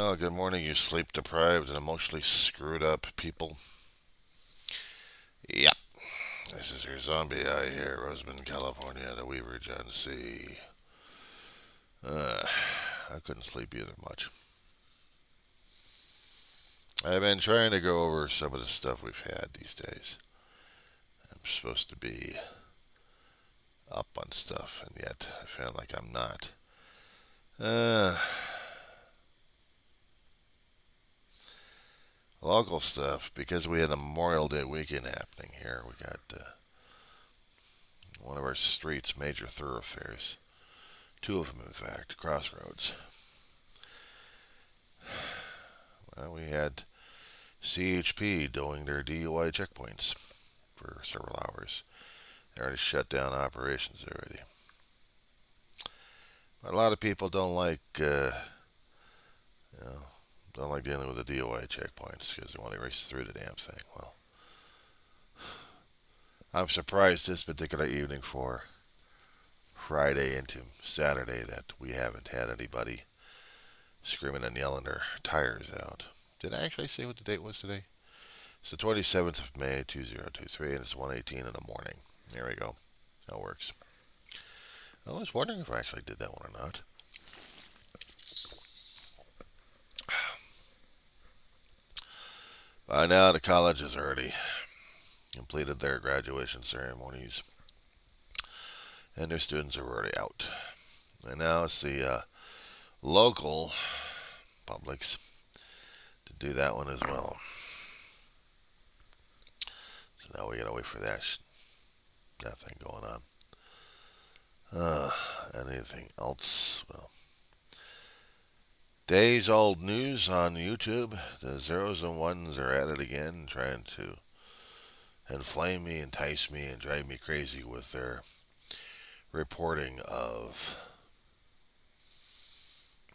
Well, good morning, you sleep deprived and emotionally screwed up people. Yep, this is your zombie eye here, Roseman, California, the Weaver John C. Uh, I couldn't sleep either much. I've been trying to go over some of the stuff we've had these days. I'm supposed to be up on stuff, and yet I feel like I'm not. Uh, Local stuff, because we had a Memorial Day weekend happening here. We got one of our streets, major thoroughfares. Two of them, in fact, crossroads. Well, we had CHP doing their DUI checkpoints for several hours. They already shut down operations already. But a lot of people you know, don't like dealing with the DUI checkpoints because they want to race through the damn thing. Well, I'm surprised this particular evening for Friday into Saturday that we haven't had anybody screaming and yelling their tires out. Did I actually say what the date was today? It's the 27th of May, 2023, and it's 1:18 in the morning. There we go. That works. I was wondering if I actually did that one or not. By now, the colleges already completed their graduation ceremonies, and their students are already out. And now it's the local publics to do that one as well. So now we gotta wait for that thing going on. Uh, Anything else? Well, days old news on YouTube. The zeros and ones are at it again, trying to inflame me, entice me, and drive me crazy with their reporting of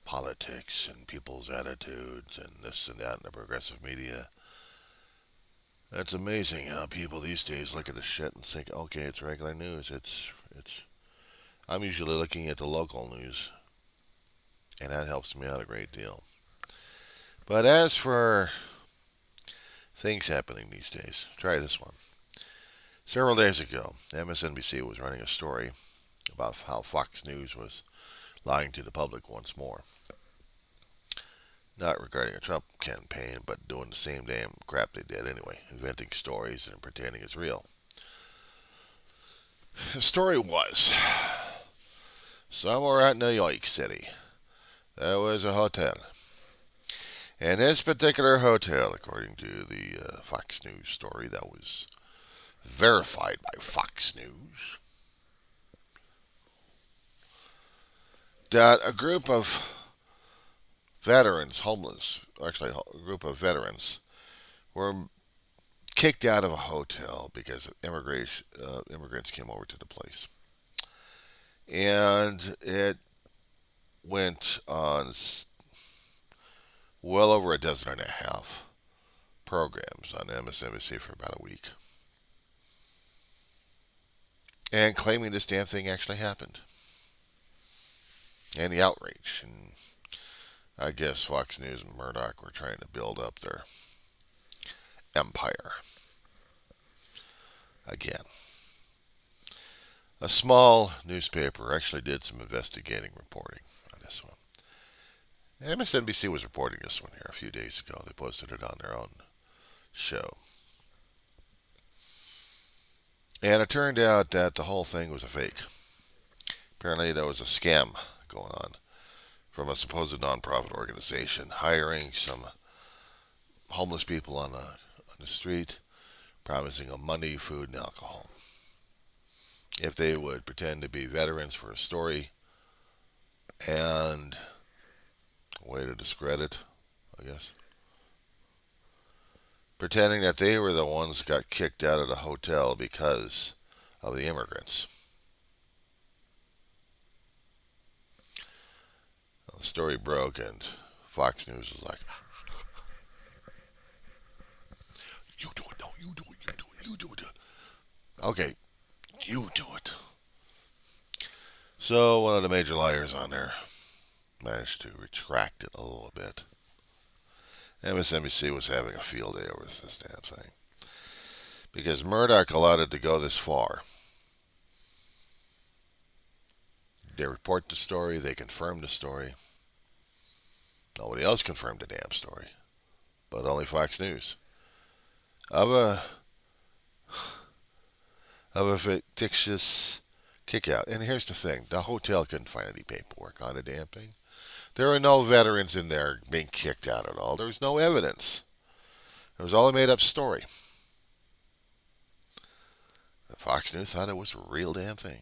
politics and people's attitudes and this and that in the progressive media. It's amazing how people these days look at the shit and think, okay, it's regular news. It's. I'm usually looking at the local news, and that helps me out a great deal. But as for things happening these days, try this one. Several days ago, MSNBC was running a story about how Fox News was lying to the public once more. Not regarding a Trump campaign, but doing the same damn crap they did anyway, inventing stories and pretending it's real. The story was somewhere out in New York City, there was a hotel. And this particular hotel, according to the Fox News story that was verified by Fox News, that a group of veterans, homeless, actually a group of veterans, were kicked out of a hotel because immigrants came over to the place. And it went on well over a dozen and a half programs on MSNBC for about a week. And claiming this damn thing actually happened. And the outrage. And I guess Fox News and Murdoch were trying to build up their empire again. A small newspaper actually did some investigating reporting on this one. MSNBC was reporting this one here a few days ago. They posted it on their own show. And it turned out that the whole thing was a fake. Apparently, there was a scam going on from a supposed nonprofit organization hiring some homeless people on the street, promising them money, food, and alcohol if they would pretend to be veterans for a story and a way to discredit, I guess, pretending that they were the ones that got kicked out of the hotel because of the immigrants. Well, the story broke, and Fox News was like, "You do it, no, you do it, you do it, you do it." Okay, you do it. So one of the major liars on there managed to retract it a little bit. MSNBC was having a field day over this damn thing. Because Murdoch allowed it to go this far. They report the story, they confirm the story. Nobody else confirmed the damn story, but only Fox News. Of a fictitious kickout. And here's the thing, the hotel couldn't find any paperwork on the damn thing. There were no veterans in there being kicked out at all. There was no evidence. It was all a made-up story. Fox News thought it was a real damn thing.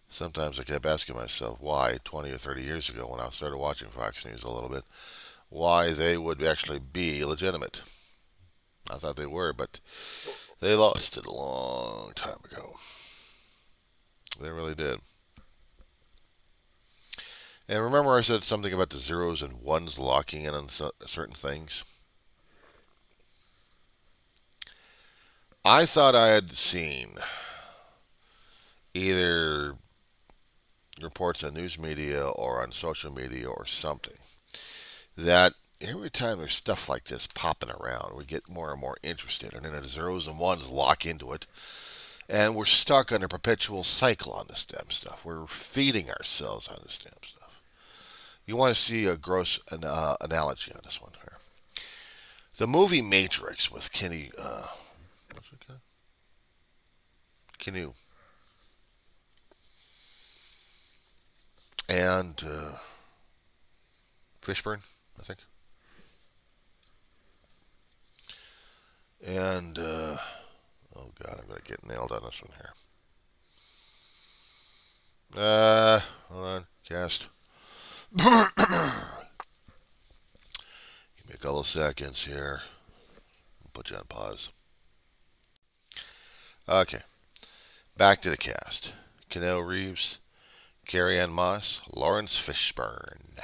Sometimes I kept asking myself why, 20 or 30 years ago when I started watching Fox News a little bit, why they would actually be legitimate. I thought they were, but they lost it a long time ago. They really did. And remember I said something about the zeros and ones locking in on certain things? I thought I had seen either reports on news media or on social media or something that every time there's stuff like this popping around, we get more and more interested, and then the zeros and ones lock into it, and we're stuck on a perpetual cycle on this damn stuff. We're feeding ourselves on this damn stuff. You want to see a gross analogy on this one here. The movie Matrix with Kenny, what's it called? Keanu. And Fishburne, I think. And, oh God, I'm going to get nailed on this one here. Hold on, cast. Give me a couple of seconds here. I'll put you on pause. Okay, back to the cast. Keanu Reeves, Carrie-Anne Moss, Lawrence Fishburne,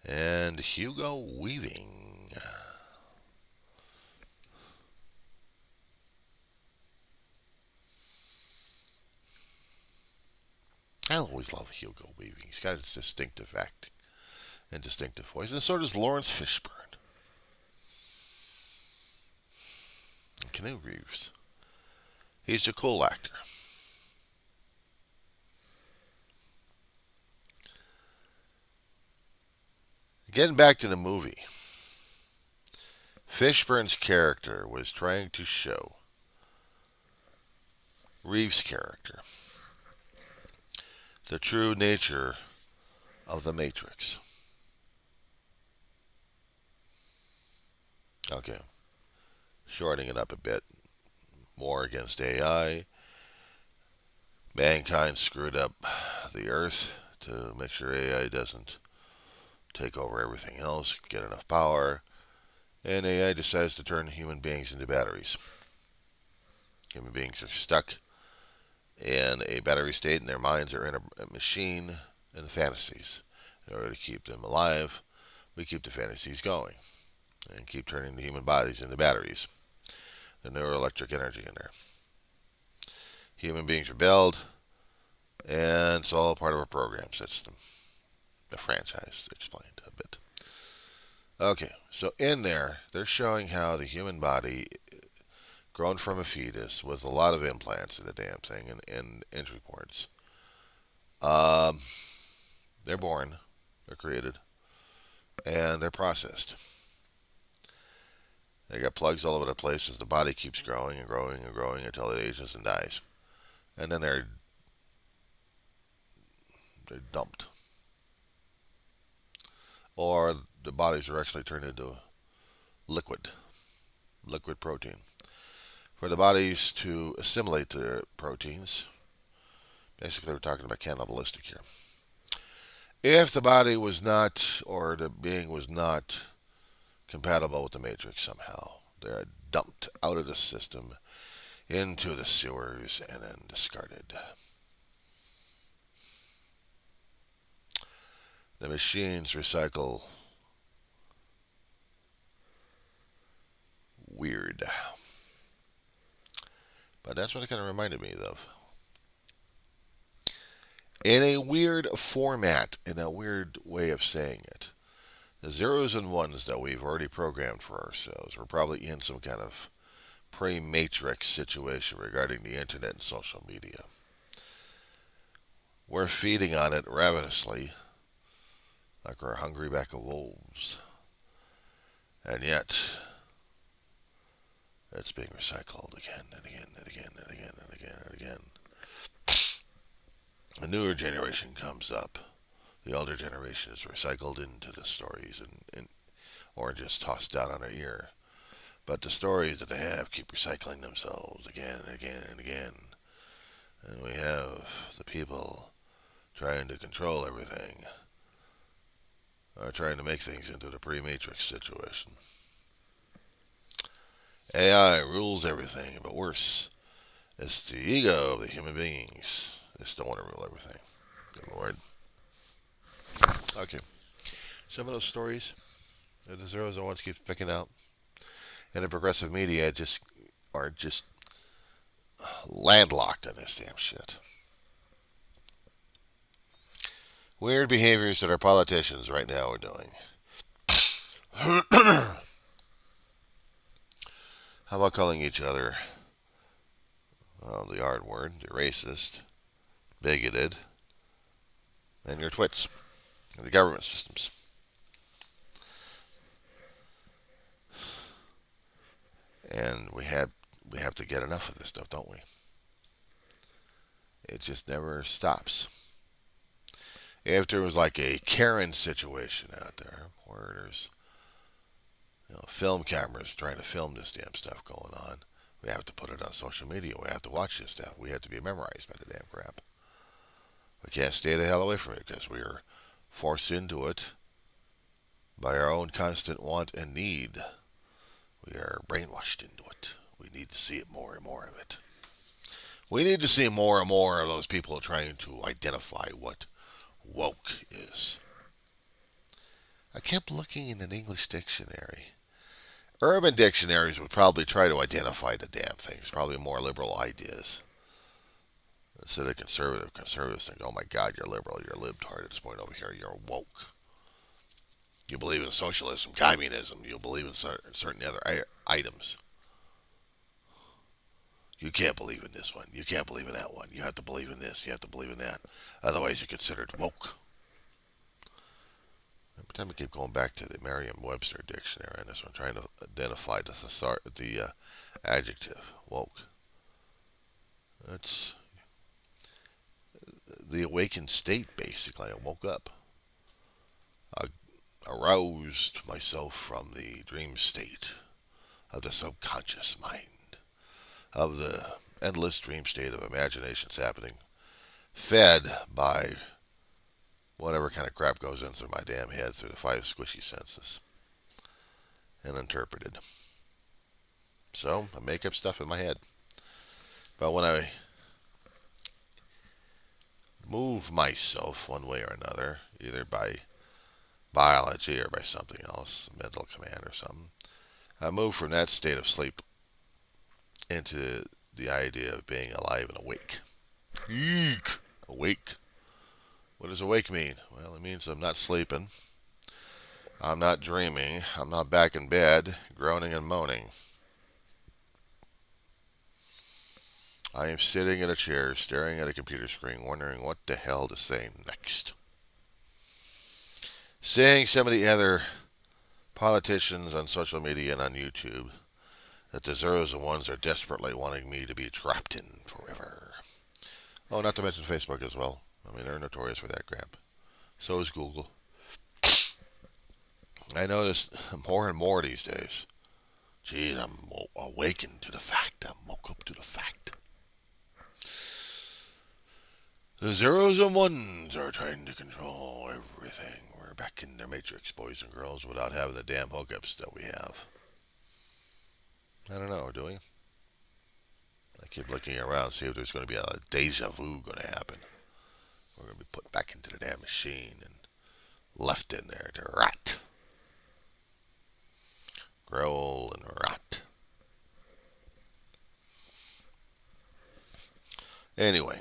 and Hugo Weaving. I always love Hugo Weaving. He's got his distinctive acting and distinctive voice, and so does Lawrence Fishburne. And Keanu Reeves. He's a cool actor. Getting back to the movie, Fishburne's character was trying to show Reeves' character the true nature of the Matrix. Okay, shortening it up a bit. War against AI. Mankind screwed up the Earth to make sure AI doesn't take over everything else, get enough power, and AI decides to turn human beings into batteries. Human beings are stuck in a battery state, and their minds are in a machine and fantasies. In order to keep them alive, we keep the fantasies going and keep turning the human bodies into batteries. The neuroelectric energy in there. Human beings rebelled, and it's all part of a program system. The franchise explained a bit. Okay, so in there, they're showing how the human body, grown from a fetus with a lot of implants in the damn thing and entry points, they're born, they're created, and they're processed. They got plugs all over the place as the body keeps growing and growing and growing until it ages and dies. And then they're dumped. Or the bodies are actually turned into liquid protein. For the bodies to assimilate their proteins, basically we're talking about cannibalistic here. If the body was not, or the being was not compatible with the Matrix somehow, they're dumped out of the system into the sewers and then discarded. The machines recycle weird. But that's what it kind of reminded me of. in a weird format, in a weird way of saying it. The zeros and ones that we've already programmed for ourselves, we're probably in some kind of pre-matrix situation regarding the internet and social media. We're feeding on it ravenously, like we're a hungry pack of wolves. And yet, it's being recycled again and again and again and again and again and again. A newer generation comes up. The older generation is recycled into the stories or just tossed down on their ear. But the stories that they have keep recycling themselves again and again and again. And we have the people trying to control everything, are trying to make things into the pre-matrix situation. AI rules everything, but worse, it's the ego of the human beings. They still want to rule everything. Good Lord. Okay. Some of those stories that the zeros and ones keep picking out, and the progressive media are just landlocked in this damn shit. Weird behaviors that our politicians right now are doing. How about calling each other the R word, the racist, bigoted, and your twits, and the government systems? And we have to get enough of this stuff, don't we? It just never stops. If there was like a Karen situation out there where there's film cameras trying to film this damn stuff going on, we have to put it on social media. We have to watch this stuff. We have to be memorized by the damn crap. We can't stay the hell away from it because we are forced into it by our own constant want and need. We are brainwashed into it. We need to see it more and more of it. We need to see more and more of those people trying to identify what woke is. I kept looking in an English dictionary. Urban dictionaries would probably try to identify the damn things, probably more liberal ideas. Instead of conservatives think, oh my God, you're liberal, you're libtard at this point over here, you're woke. You believe in socialism, communism, you believe in certain other items. You can't believe in this one, you can't believe in that one, you have to believe in this, you have to believe in that. Otherwise you're considered woke. Every time I keep going back to the Merriam-Webster dictionary on this one, trying to identify the adjective, woke. It's the awakened state, basically. I woke up. I aroused myself from the dream state of the subconscious mind, of the endless dream state of imaginations happening, fed by whatever kind of crap goes in through my damn head through the five squishy senses, and interpreted. So, I make up stuff in my head. But when I move myself one way or another, either by biology or by something else, mental command or something, I move from that state of sleep into the idea of being alive and awake. Eek! Awake. What does awake mean? Well, it means I'm not sleeping. I'm not dreaming. I'm not back in bed, groaning and moaning. I am sitting in a chair, staring at a computer screen, wondering what the hell to say next. Seeing some of the other politicians on social media and on YouTube that the zeros and ones are desperately wanting me to be trapped in forever. Oh, not to mention Facebook as well. I mean, they're notorious for that crap. So is Google. I notice more and more these days. Geez, I'm awakened to the fact. I'm woke up to the fact. The zeros and ones are trying to control everything. We're back in their matrix, boys and girls, without having the damn hookups that we have. I don't know, do we? I keep looking around, see if there's going to be a deja vu going to happen. We're going to be put back into the damn machine and left in there to rot. Grow and rot. Anyway.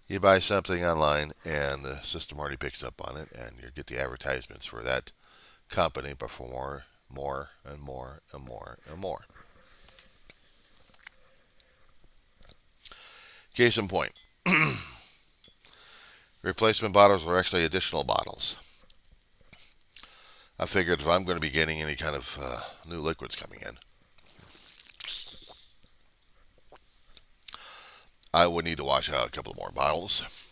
You buy something online, and the system already picks up on it, and you get the advertisements for that company, but for more, and more, and more, and more. Case in point, replacement bottles are actually additional bottles. I figured if I'm going to be getting any kind of new liquids coming in, I would need to wash out a couple more bottles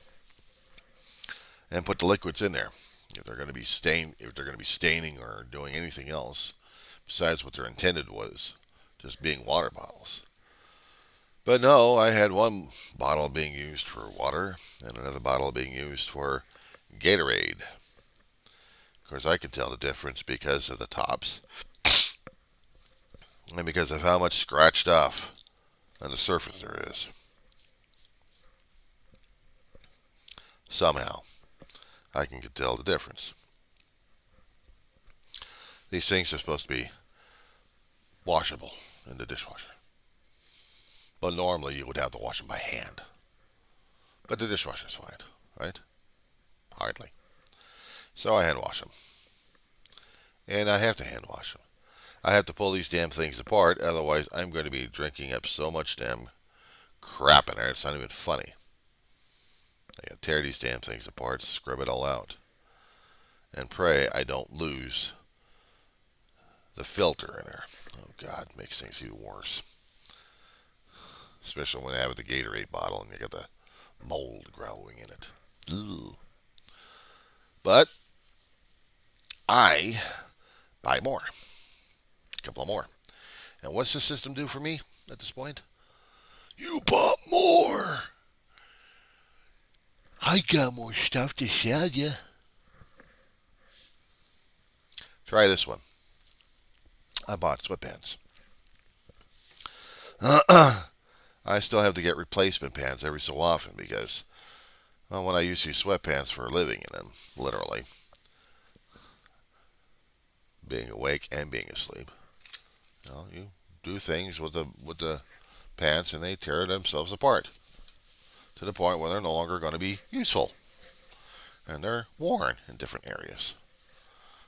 and put the liquids in there. If they're going to be staining or doing anything else besides what their intended was, just being water bottles. But no, I had one bottle being used for water and another bottle being used for Gatorade. Of course, I could tell the difference because of the tops and because of how much scratched off on the surface there is. Somehow, I can tell the difference. These things are supposed to be washable in the dishwasher. But normally you would have to wash them by hand. But the dishwasher's fine, right? Hardly. So I hand wash them. And I have to hand wash them. I have to pull these damn things apart, otherwise I'm going to be drinking up so much damn crap in there, it's not even funny. I gotta tear these damn things apart, scrub it all out, and pray I don't lose the filter in there. Oh God, it makes things even worse. Especially when I have the Gatorade bottle and you got the mold growing in it. Ugh. But I buy more. A couple of more. And what's the system do for me at this point? You bought more. I got more stuff to sell you. Try this one. I bought sweatpants. I still have to get replacement pants every so often because, well, when I used to use sweatpants for a living in them, literally, being awake and being asleep, you do things with the pants and they tear themselves apart to the point where they're no longer going to be useful, and they're worn in different areas.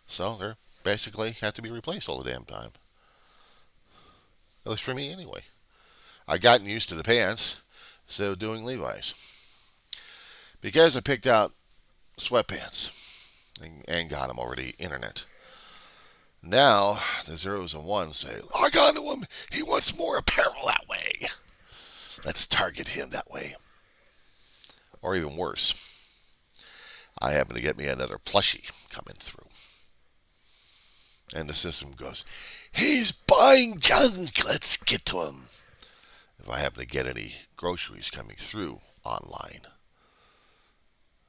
So they're basically have to be replaced all the damn time. At least for me, anyway. I gotten used to the pants instead of doing Levi's because I picked out sweatpants and got them over the internet. Now the zeros and ones say, "Log on to him. He wants more apparel that way. Let's target him that way." Or even worse, I happen to get me another plushie coming through, and the system goes, "He's buying junk. Let's get to him." If I happen to get any groceries coming through online,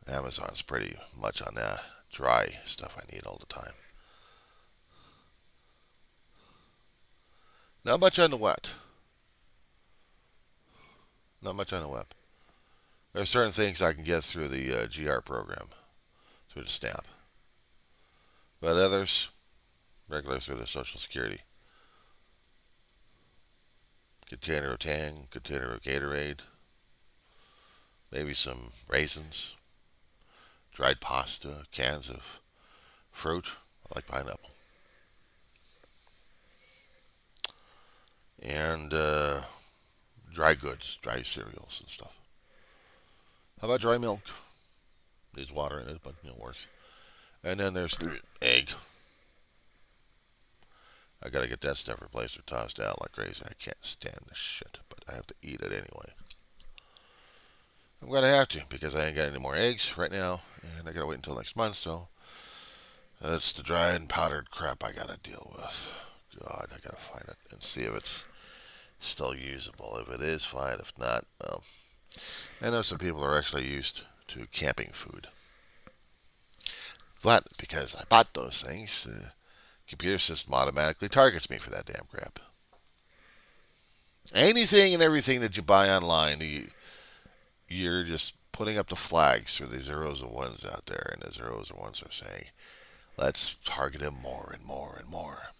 Amazon's pretty much on the dry stuff I need all the time. Not much on the wet. Not much on the web. There are certain things I can get through the GR program, through the stamp. But others, regular through the Social Security. Container of Tang, container of Gatorade, maybe some raisins, dried pasta, cans of fruit. I like pineapple. And dry goods, dry cereals and stuff. How about dry milk? Needs water in it, but it works. And then there's the egg. I gotta get that stuff replaced or tossed out like crazy. I can't stand this shit, but I have to eat it anyway. I'm gonna have to because I ain't got any more eggs right now, and I gotta wait until next month. So that's the dried and powdered crap I gotta deal with. God, I gotta find it and see if it's still usable. If it is, fine. If not, well, I know some people are actually used to camping food, but because I bought those things, the computer system automatically targets me for that damn crap. Anything and everything that you buy online, you're just putting up the flags for the zeros and ones out there, and the zeros and ones are saying, let's target him more and more and more.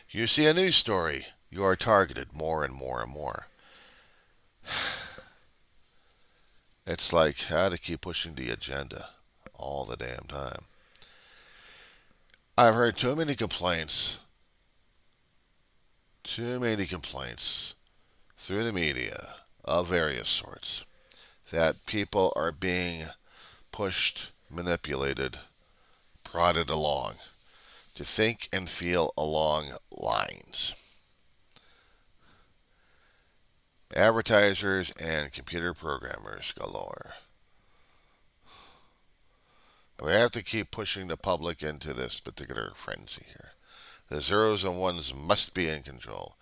You see a news story, you are targeted more and more and more. It's like how to keep pushing the agenda all the damn time. I've heard too many complaints through the media of various sorts that people are being pushed, manipulated, prodded along to think and feel along lines. Advertisers and computer programmers galore. We have to keep pushing the public into this particular frenzy here. The zeros and ones must be in control.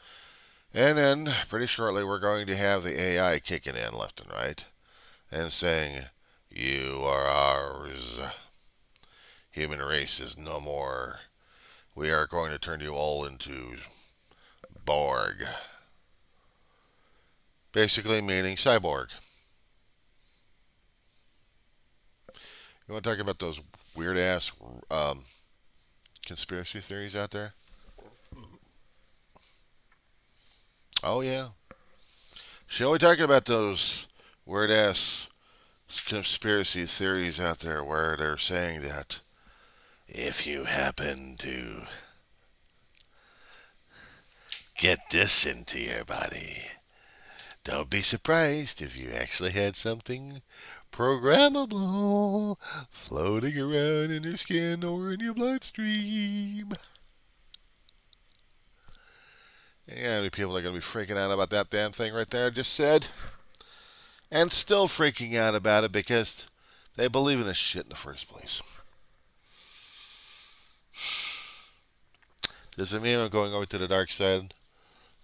And then, pretty shortly, we're going to have the AI kicking in left and right and saying, "You are ours. Human race is no more. We are going to turn you all into Borg." Basically meaning cyborg. You want to talk about those weird ass conspiracy theories out there? Oh, yeah. Shall we talk about those weird ass conspiracy theories out there where they're saying that if you happen to get this into your body, don't be surprised if you actually had something programmable floating around in your skin or in your bloodstream. Yeah, how many people are going to be freaking out about that damn thing right there I just said? And still freaking out about it because they believe in this shit in the first place. Does it mean I'm going over to the dark side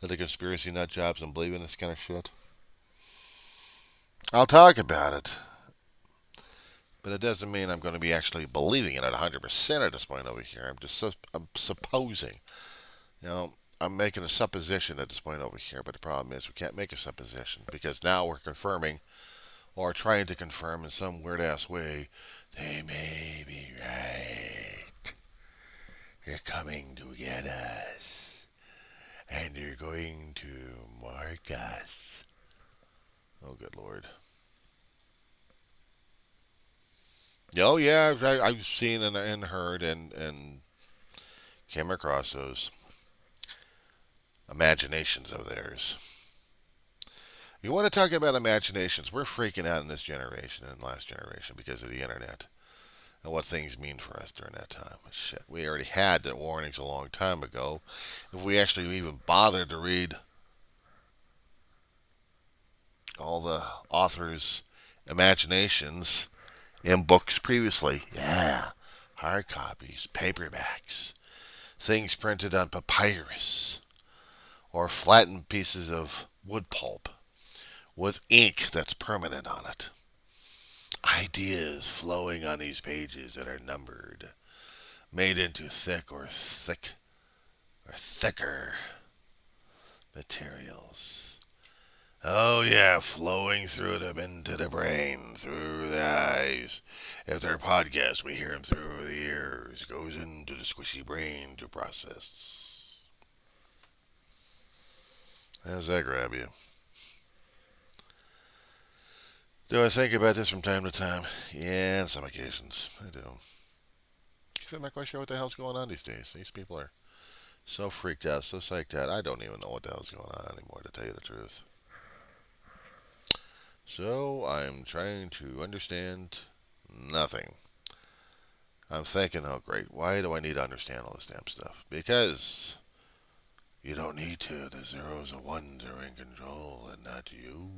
of the conspiracy nut jobs and believing this kind of shit? I'll talk about it. But it doesn't mean I'm going to be actually believing in it 100% at this point over here. I'm supposing. You know, I'm making a supposition at this point over here. But the problem is we can't make a supposition because now we're confirming or trying to confirm in some weird ass way they may be right. They're coming to get us. And they're going to mark us. Oh, good Lord. Oh, yeah, I've seen and heard and came across those imaginations of theirs. You want to talk about imaginations? We're freaking out in this generation and last generation because of the internet and what things mean for us during that time. Shit, we already had the warnings a long time ago. If we actually even bothered to read all the authors' imaginations in books previously, yeah, hard copies, paperbacks, things printed on papyrus or flattened pieces of wood pulp with ink that's permanent on it. Ideas flowing on these pages that are numbered, made into thick or thicker materials. Oh yeah, flowing through them into the brain, through the eyes. If they're podcasts, we hear them through the ears. It goes into the squishy brain to process. How does that grab you? Do I think about this from time to time? Yeah, on some occasions. I do. Because I'm not quite sure what the hell's going on these days. These people are so freaked out, so psyched out. I don't even know what the hell's going on anymore, to tell you the truth. So I'm trying to understand nothing. I'm thinking, oh great, why do I need to understand all this damn stuff? Because you don't need to. The zeros and ones are in control and not you.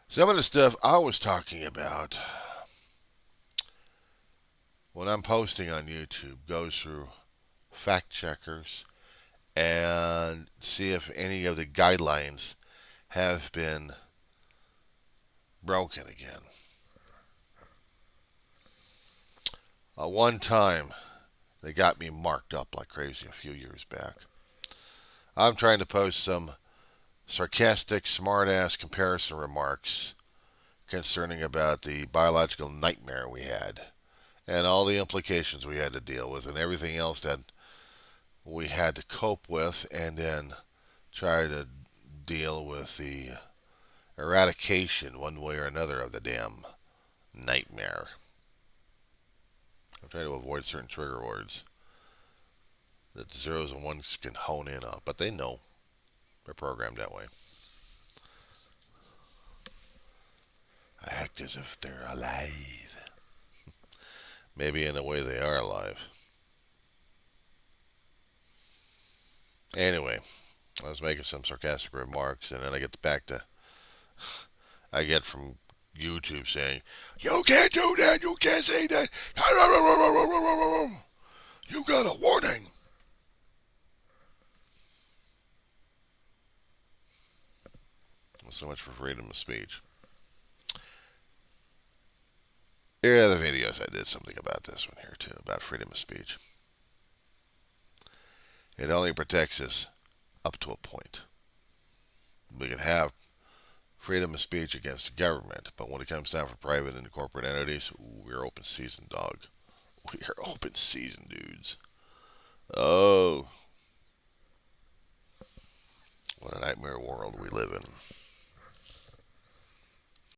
Some of the stuff I was talking about when I'm posting on YouTube goes through fact checkers and see if any of the guidelines have been broken again. One time, they got me marked up like crazy a few years back. I'm trying to post some sarcastic, smart-ass comparison remarks concerning about the biological nightmare we had and all the implications we had to deal with and everything else that we had to cope with and then try to deal with the eradication, one way or another, of the damn nightmare. I'm trying to avoid certain trigger words that zeros and ones can hone in on, but they know. They're programmed that way. I act as if they're alive. Maybe in a way they are alive. Anyway, I was making some sarcastic remarks, and then I get back to, I get from YouTube saying, "You can't do that, you can't say that, you got a warning." Well, so much for freedom of speech. Here are the videos. I did something about this one here too, about freedom of speech. It only protects us up to a point. We can have freedom of speech against the government, but when it comes time for private and corporate entities, we're open season, dog. We are open season, dudes. Oh, what a nightmare world we live in.